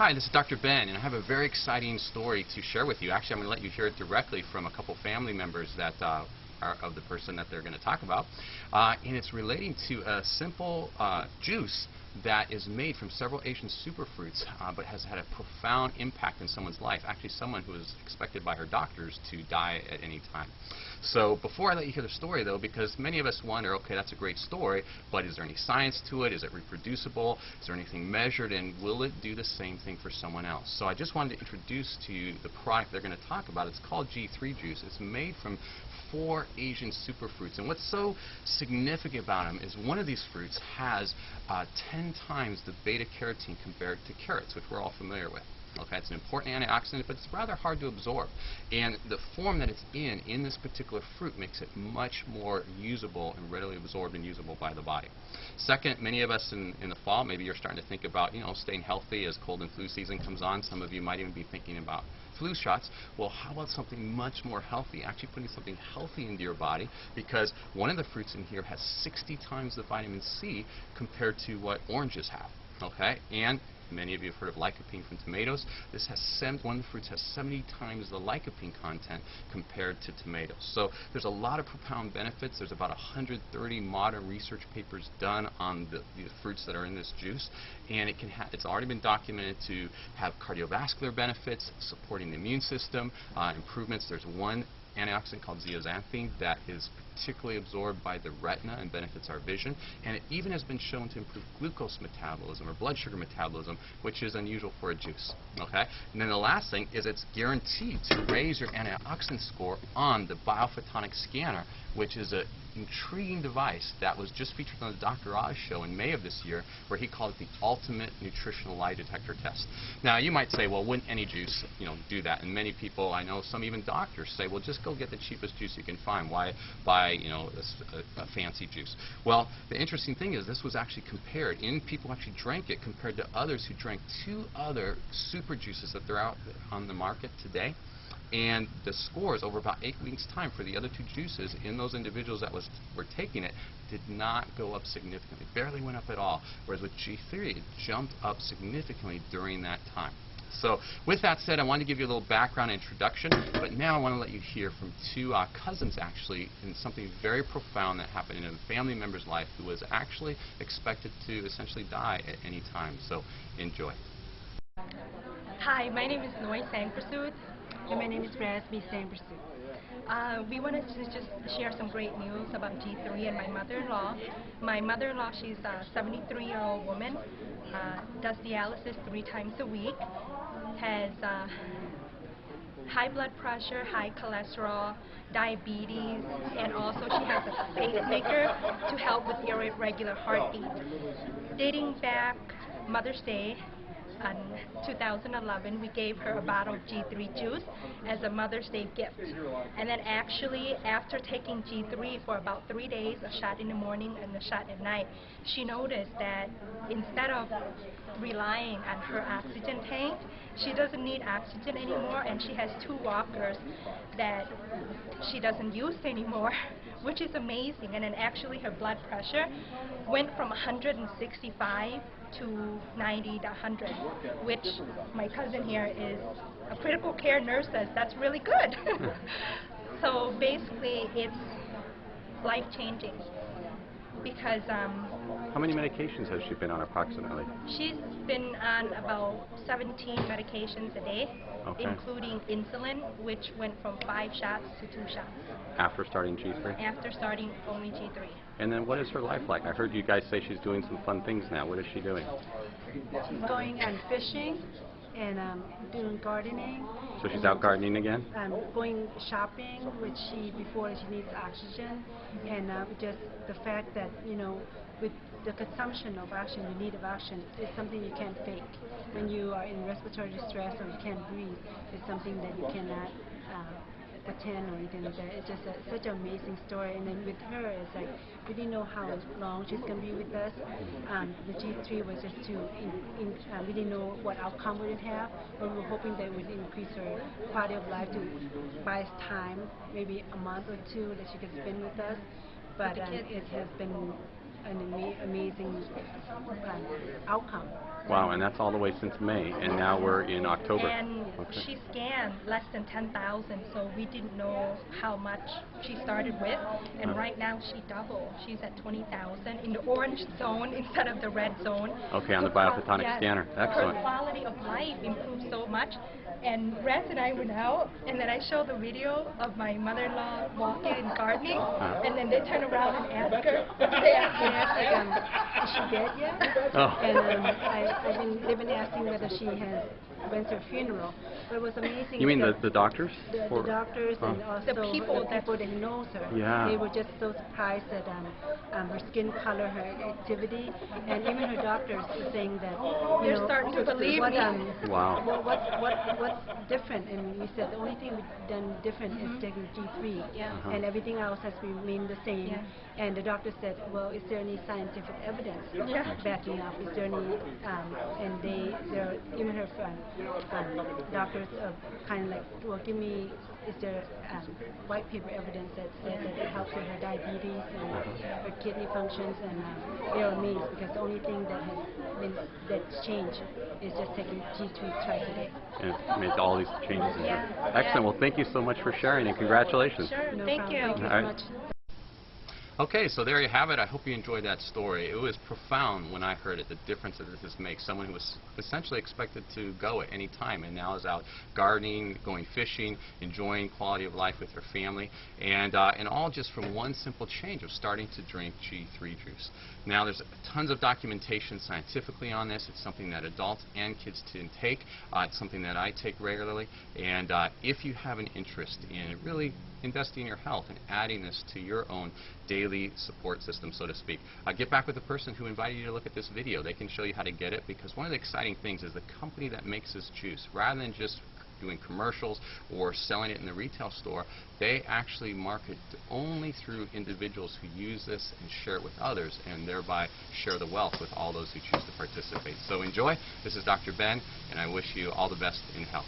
Hi, this is Dr. Ben, and I have a very exciting story to share with you. Actually, I'm going to let you hear it directly from a couple family members that are of the person that they're going to talk about. And it's relating to a simple juice that is made from several Asian superfruits, but has had a profound impact in someone's life. Actually, someone who is expected by her doctors to die at any time. So before I let you hear the story, though, because many of us wonder, okay, that's a great story, but is there any science to it? Is it reproducible? Is there anything measured? And will it do the same thing for someone else? So I just wanted to introduce to you the product they're going to talk about. It's called G3 juice. It's made from 4 Asian superfruits. And what's so significant about them is one of these fruits has 10 times the beta-carotene compared to carrots, which we're all familiar with. Okay, it's an important antioxidant, but it's rather hard to absorb. And the form that it's in this particular fruit makes it much more usable and readily absorbed and usable by the body. Second, many of us in the fall, maybe you're starting to think about, staying healthy as cold and flu season comes on. Some of you might even be thinking about flu shots. Well, how about something much more healthy? Actually putting something healthy into your body, because one of the fruits in here has 60 times the vitamin C compared to what oranges have. Okay, and many of you have heard of lycopene from tomatoes. This has one of the fruits has 70 times the lycopene content compared to tomatoes. So there's a lot of profound benefits. There's about 130 modern research papers done on the fruits that are in this juice, and it's already been documented to have cardiovascular benefits, supporting the immune system, improvements. There's one antioxidant called zeaxanthin that is particularly absorbed by the retina and benefits our vision, and it even has been shown to improve glucose metabolism or blood sugar metabolism, which is unusual for a juice. Okay, and then the last thing is it's guaranteed to raise your antioxidant score on the biophotonic scanner, which is an intriguing device that was just featured on the Dr. Oz show in May of this year, where he called it the ultimate nutritional lie detector test. Now, you might say, well, wouldn't any juice, do that? And many people, I know some even doctors say, well, just go get the cheapest juice you can find. Why buy, a fancy juice? Well, the interesting thing is this was actually compared, in people who actually drank it, compared to others who drank 2 other super juices that they're out on the market today. And the scores over about 8 weeks' time for the other 2 juices in those individuals that were taking it did not go up significantly, barely went up at all. Whereas with G3, it jumped up significantly during that time. So with that said, I wanted to give you a little background introduction, but now I want to let you hear from 2 cousins, actually, in something very profound that happened in a family member's life who was actually expected to essentially die at any time. So enjoy. Hi, my name is Noi Sangpursuit. And my name is Rasby Sangpursuit. We wanted to just share some great news about G3 and my mother-in-law. My mother-in-law, she's a 73-year-old woman, does dialysis 3 times a week, has high blood pressure, high cholesterol, diabetes, and also she has a pacemaker to help with irregular heartbeat. Dating back Mother's Day, in 2011, we gave her a bottle of G3 juice as a Mother's Day gift. And then actually, after taking G3 for about 3 days, a shot in the morning and a shot at night, she noticed that instead of relying on her oxygen tank, she doesn't need oxygen anymore, and she has 2 walkers that she doesn't use anymore, which is amazing. And then actually her blood pressure went from 165 to 90 to 100, which my cousin here is a critical care nurse says that's really good. So basically it's life-changing because How many medications has she been on approximately? she's been on about 17 medications a day, Okay. including insulin, which went from 5 shots to 2 shots. After starting G3? After starting only G3. And then what is her life like? I heard you guys say she's doing some fun things now. What is she doing? She's going and fishing and doing gardening. So she's out gardening again? Going shopping, which before she needs oxygen, and just the fact that, with the consumption of oxygen, the need of oxygen is something you can't fake. When you are in respiratory distress or you can't breathe, it's something that you cannot attend or anything like that. It's just such an amazing story. And then with her, it's like we didn't know how long she's going to be with us. The G3 was just we didn't know what outcome would it have, but we were hoping that it would increase her quality of life to buy us time, maybe a month or 2 that she could spend with us. But it has been an amazing outcome. Wow, and that's all the way since May, and now we're in October. And she scanned less than 10,000, so we didn't know how much she started with. And right now she doubled. She's at 20,000 in the orange zone instead of the red zone. Okay, on the biophotonic scanner. Excellent. Her quality of life improved so much. And Rance and I went out, and then I showed the video of my mother-in-law walking and gardening, and then they turn around and ask her. They ask, is she dead yet? Oh. And they've been asking whether she has went to a funeral. But it was amazing. You mean the doctors? The doctors and also the people that knows her. Yeah. They were just so surprised at her skin color, her activity, and even her doctors were saying that they're starting to believe me. Wow. What's different? And we said the only thing we've done different is taking G3, and everything else has remained the same. Yeah. And the doctor said, well, is there any scientific evidence backing up? Is there any? And there even her doctors kind of like, well, give me, is there white paper evidence that says that it helps with her diabetes and her kidney functions, and they were amazed because the only thing that's changed is just taking G3 twice a day. And it's made all these changes in her. Yeah. Excellent. Well, thank you so much for sharing, and congratulations. Sure, No thank problem. you. Thank you All so right. much. Okay, so there you have it. I hope you enjoyed that story. It was profound when I heard it, the difference that this makes. Someone who was essentially expected to go at any time and now is out gardening, going fishing, enjoying quality of life with her family, and all just from one simple change of starting to drink G3 juice. Now, there's tons of documentation scientifically on this. It's something that adults and kids can take. It's something that I take regularly, and if you have an interest in really investing in your health and adding this to your own daily support system, so to speak, get back with the person who invited you to look at this video. They can show you how to get it, because one of the exciting things is the company that makes this juice, rather than just doing commercials or selling it in the retail store, they actually market only through individuals who use this and share it with others, and thereby share the wealth with all those who choose to participate. So enjoy. This is Dr. Ben, and I wish you all the best in health.